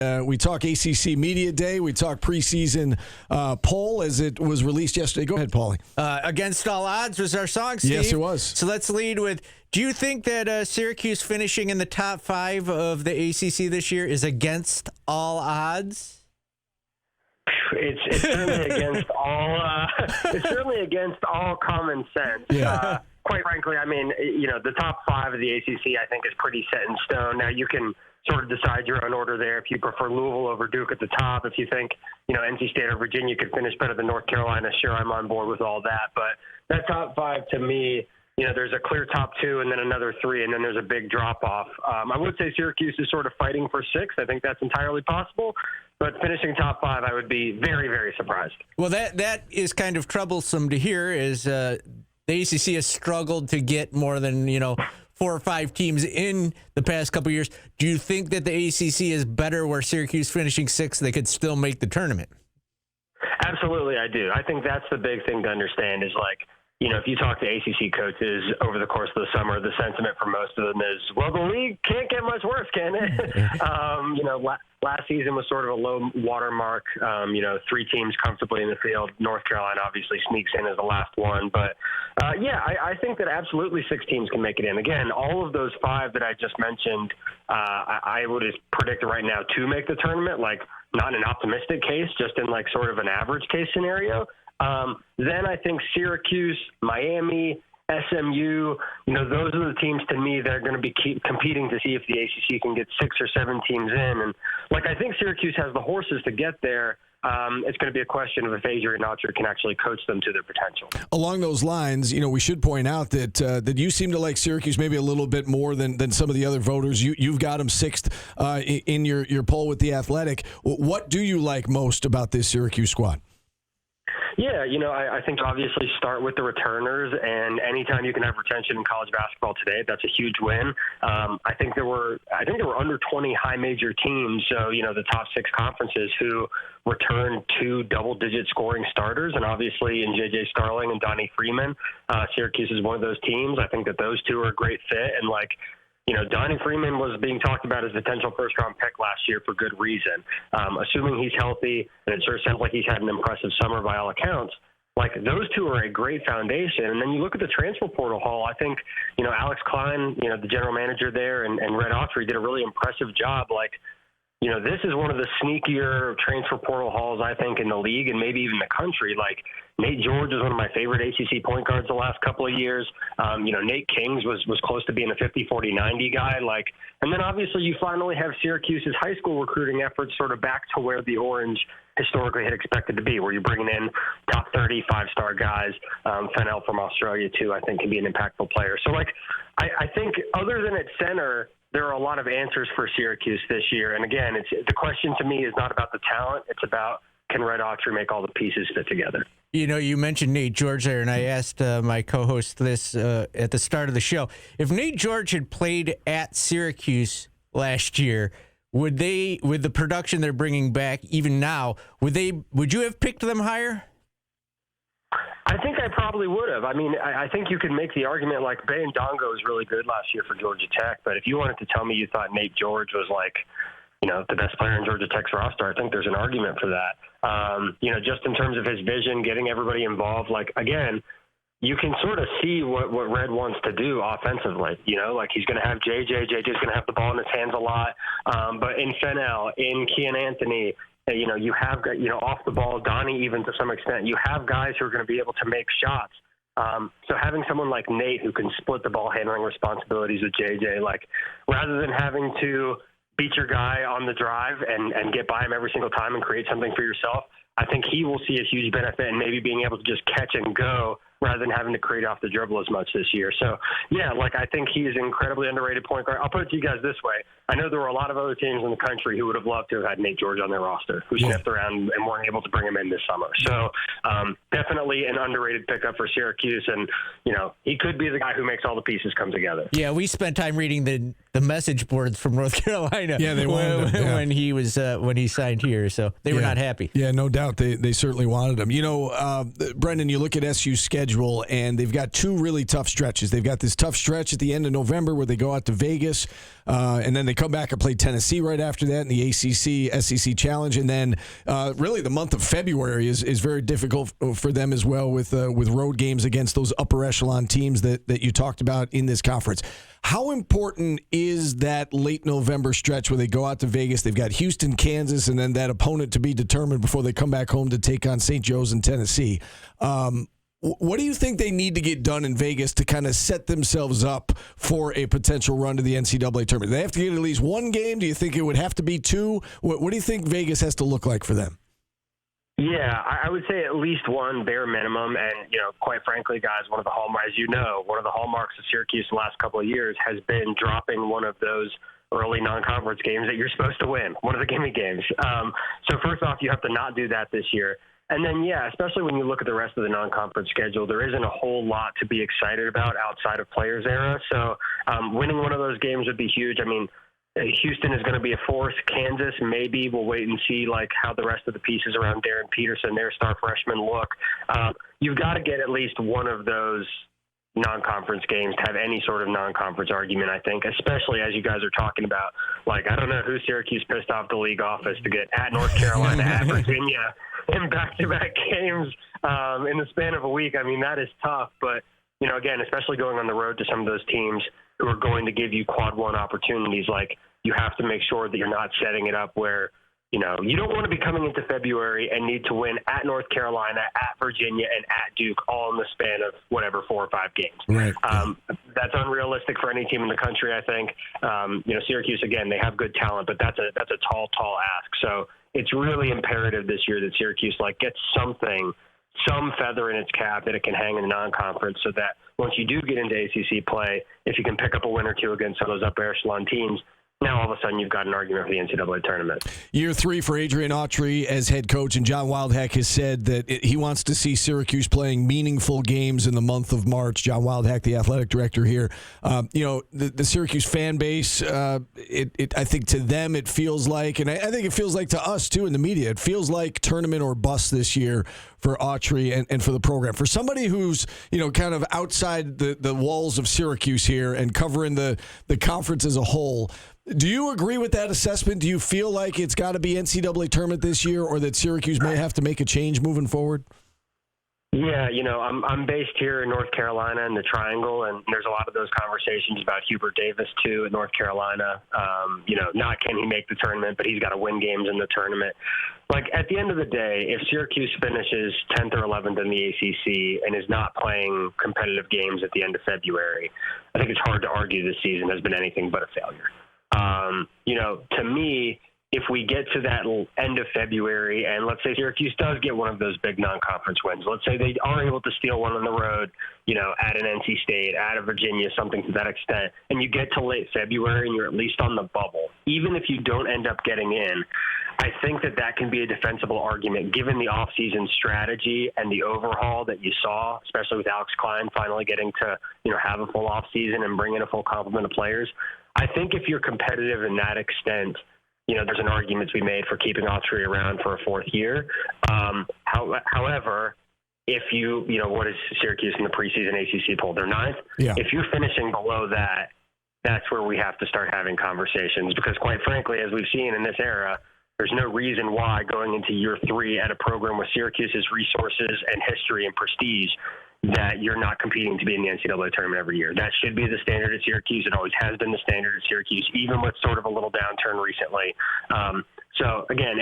We talk ACC Media Day. We talk preseason poll as it was released yesterday. Go ahead, Paulie. Against All Odds was our song, Steve. Yes, it was. So let's lead with, do you think that Syracuse finishing in the top 5 of the ACC this year is against all odds? It's certainly against all. It's certainly against all common sense. Yeah. Quite frankly, I mean, the top 5 of the ACC, I think, is pretty set in stone. Now you can sort of decide your own order there. If you prefer Louisville over Duke at the top, if you think, NC State or Virginia could finish better than North Carolina, sure, I'm on board with all that. But that top 5 to me, there's a clear top 2 and then another 3, and then there's a big drop-off. I would say Syracuse is sort of fighting for 6. I think that's entirely possible. But finishing top 5, I would be very, very surprised. Well, that is kind of troublesome to hear, is the ACC has struggled to get more than, 4 or 5 teams in the past couple of years. Do you think that the ACC is better where Syracuse finishing 6th, they could still make the tournament? Absolutely, I do. I think that's the big thing to understand is, if you talk to ACC coaches over the course of the summer, the sentiment for most of them is, well, the league can't get much worse, can it? Last season was sort of a low water mark. 3 teams comfortably in the field. North Carolina obviously sneaks in as the last one. But, I think that absolutely 6 teams can make it in. Again, all of those 5 that I just mentioned, I would predict right now to make the tournament, not an optimistic case, just in sort of an average case scenario. Then I think Syracuse, Miami, SMU, those are the teams to me that are going to be competing to see if the ACC can get 6 or 7 teams in. And I think Syracuse has the horses to get there. It's going to be a question of if Adrian Autry can actually coach them to their potential. Along those lines, we should point out that you seem to like Syracuse maybe a little bit more than some of the other voters. You've got them 6th in your poll with The Athletic. What do you like most about this Syracuse squad? Yeah, I think obviously start with the returners, and anytime you can have retention in college basketball today, that's a huge win. I think there were under 20 high major teams, so the top 6 conferences who returned 2 double-digit scoring starters, and obviously in J.J. Starling and Donnie Freeman, Syracuse is one of those teams. I think that those 2 are a great fit, and Donnie Freeman was being talked about as a potential first-round pick last year for good reason. Assuming he's healthy, and it sure sounds like he's had an impressive summer by all accounts, those 2 are a great foundation. And then you look at the transfer portal haul, I think, Alex Klein, the general manager there, and Red Autry did a really impressive job. This is one of the sneakier transfer portal hauls, I think, in the league and maybe even the country. Nate George is one of my favorite ACC point guards the last couple of years. Nate Kings was close to being a 50-40-90 guy. And then obviously you finally have Syracuse's high school recruiting efforts sort of back to where the Orange historically had expected to be, where you're bringing in top 30 5-star guys. Fennell from Australia, too, I think can be an impactful player. So, I think other than at center, there are a lot of answers for Syracuse this year. And again, the question to me is not about the talent. It's about, can Red Autry make all the pieces fit together? You mentioned Nate George there, and I asked my co-host this at the start of the show. If Nate George had played at Syracuse last year, would the production they're bringing back even now, would you have picked them higher? I think I probably would have. I mean, I think you could make the argument Bayon Dongo was really good last year for Georgia Tech, but if you wanted to tell me you thought Nate George was the best player in Georgia Tech's roster, I think there's an argument for that. Just in terms of his vision, getting everybody involved, again, you can sort of see what Red wants to do offensively. He's going to have JJ. JJ's going to have the ball in his hands a lot. But in Fennell, in Kean Anthony, you have got, off the ball, Donnie even to some extent, you have guys who are going to be able to make shots. So having someone like Nate who can split the ball handling responsibilities with JJ, rather than having to beat your guy on the drive and get by him every single time and create something for yourself, I think he will see a huge benefit in maybe being able to just catch and go rather than having to create off the dribble as much this year. So, yeah, I think he's an incredibly underrated point guard. I'll put it to you guys this way. I know there were a lot of other teams in the country who would have loved to have had Nate George on their roster, who sniffed around and weren't able to bring him in this summer. So, definitely an underrated pickup for Syracuse, and, he could be the guy who makes all the pieces come together. Yeah, we spent time reading the message boards from North Carolina. Yeah, they wanted him, when he was when he signed here, so they were not happy. Yeah, no doubt. They certainly wanted him. Brendan, you look at SU's schedule, and they've got 2 really tough stretches. They've got this tough stretch at the end of November where they go out to Vegas, and then they come back and play Tennessee right after that in the ACC, SEC Challenge. And then really the month of February is very difficult for them as well with road games against those upper echelon teams that you talked about in this conference. How important is that late November stretch where they go out to Vegas? They've got Houston, Kansas, and then that opponent to be determined before they come back home to take on St. Joe's in Tennessee. What do you think they need to get done in Vegas to kind of set themselves up for a potential run to the NCAA tournament? Do they have to get at least one game? Do you think it would have to be two? What do you think Vegas has to look like for them? Yeah, I would say at least one bare minimum. And, quite frankly, guys, one of the hallmarks of Syracuse the last couple of years has been dropping one of those early non-conference games that you're supposed to win, one of the gimme games. So first off, you have to not do that this year. And then, especially when you look at the rest of the non-conference schedule, there isn't a whole lot to be excited about outside of Players Era. So winning one of those games would be huge. I mean, Houston is going to be a force. Kansas, maybe. We'll wait and see how the rest of the pieces around Darren Peterson, their star freshman, look. You've got to get at least one of those non-conference games to have any sort of non-conference argument, I think, especially as you guys are talking about. I don't know who Syracuse pissed off the league office to get at North Carolina, at Virginia in back-to-back games in the span of a week. I mean, that is tough. But, again, especially going on the road to some of those teams who are going to give you quad one opportunities, you have to make sure that you're not setting it up where, you don't want to be coming into February and need to win at North Carolina, at Virginia, and at Duke all in the span of 4 or 5 games. Right. That's unrealistic for any team in the country, I think. Syracuse, again, they have good talent, but that's a tall ask. So it's really imperative this year that Syracuse gets some feather in its cap that it can hang in the non-conference, so that once you do get into ACC play, if you can pick up a win or two against some of those upper echelon teams, now all of a sudden you've got an argument for the NCAA tournament. Year 3 for Adrian Autry as head coach, and John Wildhack has said that he wants to see Syracuse playing meaningful games in the month of March. John Wildhack, the athletic director here. The Syracuse fan base, I think to them it feels like, and I think it feels like to us too in the media, it feels like tournament or bust this year for Autry and for the program. For somebody who's, kind of outside the walls of Syracuse here and covering the conference as a whole, do you agree with that assessment? Do you feel like it's got to be NCAA tournament this year, or that Syracuse may have to make a change moving forward? Yeah, I'm based here in North Carolina in the Triangle, and there's a lot of those conversations about Hubert Davis, too, in North Carolina. Not can he make the tournament, but he's got to win games in the tournament. At the end of the day, if Syracuse finishes 10th or 11th in the ACC and is not playing competitive games at the end of February, I think it's hard to argue this season has been anything but a failure. To me, if we get to that end of February and let's say Syracuse does get one of those big non-conference wins, let's say they are able to steal one on the road, at an NC State, at a Virginia, something to that extent, and you get to late February and you're at least on the bubble, even if you don't end up getting in, I think that can be a defensible argument given the offseason strategy and the overhaul that you saw, especially with Alex Klein finally getting to, have a full offseason and bring in a full complement of players. I think if you're competitive in that extent, there's an argument to be made for keeping Autry around for a 4th year. However, if what is Syracuse in the preseason ACC poll? They're 9th. Yeah. If you're finishing below that, that's where we have to start having conversations because, quite frankly, as we've seen in this era, there's no reason why going into year 3 at a program with Syracuse's resources and history and prestige that you're not competing to be in the NCAA tournament every year. That should be the standard at Syracuse. It always has been the standard at Syracuse, even with sort of a little downturn recently. So, again,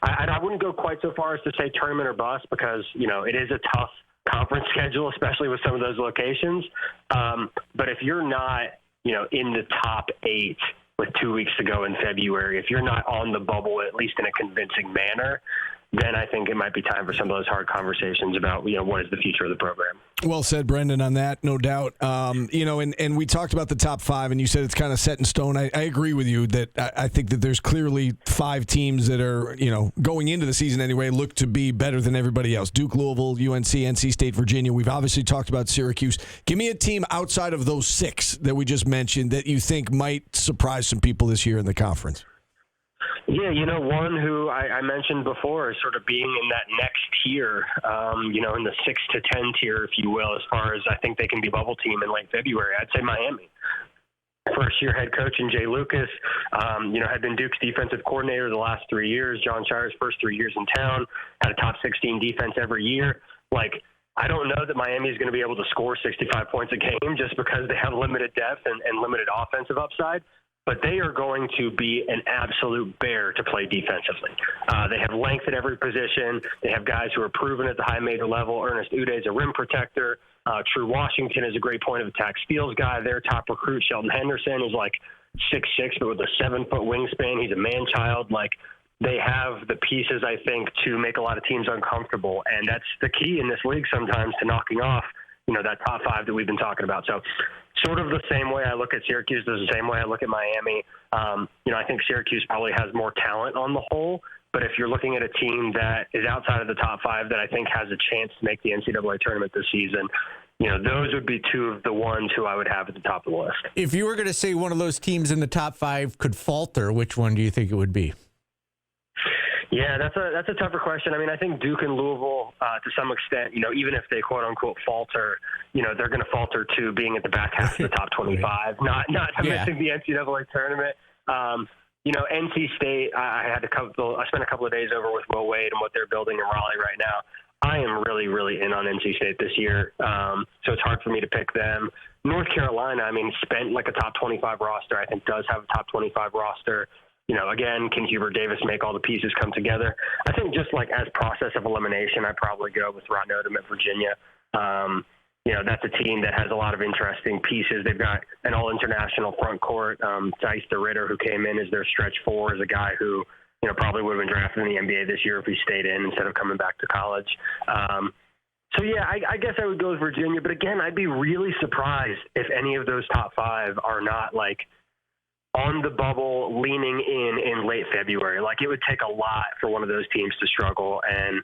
I wouldn't go quite so far as to say tournament or bust because, it is a tough conference schedule, especially with some of those locations. But if you're not, in the top 8 with 2 weeks to go in February, if you're not on the bubble, at least in a convincing manner, then I think it might be time for some of those hard conversations about, what is the future of the program. Well said, Brendan, on that, no doubt. And we talked about the top 5, and you said it's kind of set in stone. I agree with you that I think that there's clearly 5 teams that are, going into the season anyway, look to be better than everybody else. Duke, Louisville, UNC, NC State, Virginia. We've obviously talked about Syracuse. Give me a team outside of those 6 that we just mentioned that you think might surprise some people this year in the conference. Yeah, one who I mentioned before is sort of being in that next tier, in the 6 to 10 tier, if you will, as far as I think they can be bubble team in late February. I'd say Miami. first-year head coach in Jay Lucas, had been Duke's defensive coordinator the last 3 years. John Shire's first 3 years in town, had a top 16 defense every year. I don't know that Miami is going to be able to score 65 points a game just because they have limited depth and limited offensive upside. But they are going to be an absolute bear to play defensively. They have length at every position. They have guys who are proven at the high major level. Ernest Ude is a rim protector. True Washington is a great point of attack steals guy. Their top recruit, Sheldon Henderson, is 6'6", but with a 7-foot wingspan. He's a man-child. They have the pieces, I think, to make a lot of teams uncomfortable. And that's the key in this league sometimes to knocking off, that top 5 that we've been talking about. So sort of the same way I look at Syracuse is the same way I look at Miami. I think Syracuse probably has more talent on the whole. But if you're looking at a team that is outside of the top 5 that I think has a chance to make the NCAA tournament this season, those would be 2 of the ones who I would have at the top of the list. If you were going to say one of those teams in the top 5 could falter, which one do you think it would be? Yeah, that's a tougher question. I think Duke and Louisville, to some extent, even if they quote unquote falter, they're going to falter to being at the back half of the top 25, not missing the NCAA tournament. NC State, I spent a couple of days over with Will Wade and what they're building in Raleigh right now. I am really, really in on NC State this year, so it's hard for me to pick them. North Carolina, spent a top 25 roster. I think does have a top 25 roster. Again, can Hubert Davis make all the pieces come together? I think just as process of elimination, I'd probably go with Ron Odom at Virginia. That's a team that has a lot of interesting pieces. They've got an all-international front court. Dice DeRitter, who came in as their stretch 4, is a guy who, probably would have been drafted in the NBA this year if he stayed in instead of coming back to college. I guess I would go with Virginia. But again, I'd be really surprised if any of those top 5 are not on the bubble, leaning in late February. It would take a lot for one of those teams to struggle. And,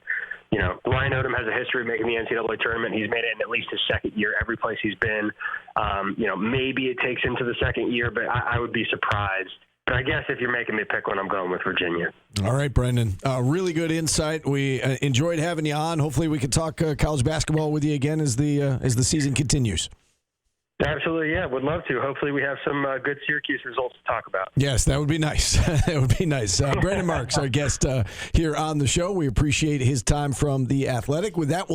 Ryan Odom has a history of making the NCAA tournament. He's made it in at least his second year every place he's been. Maybe it takes him to the second year, but I would be surprised. But I guess if you're making me pick one, I'm going with Virginia. All right, Brendan. Really good insight. We enjoyed having you on. Hopefully we can talk college basketball with you again as the season continues. Absolutely, yeah. Would love to. Hopefully we have some good Syracuse results to talk about. Yes, that would be nice. That would be nice. Brendan Marks, our guest here on the show. We appreciate his time from The Athletic. With that, we'll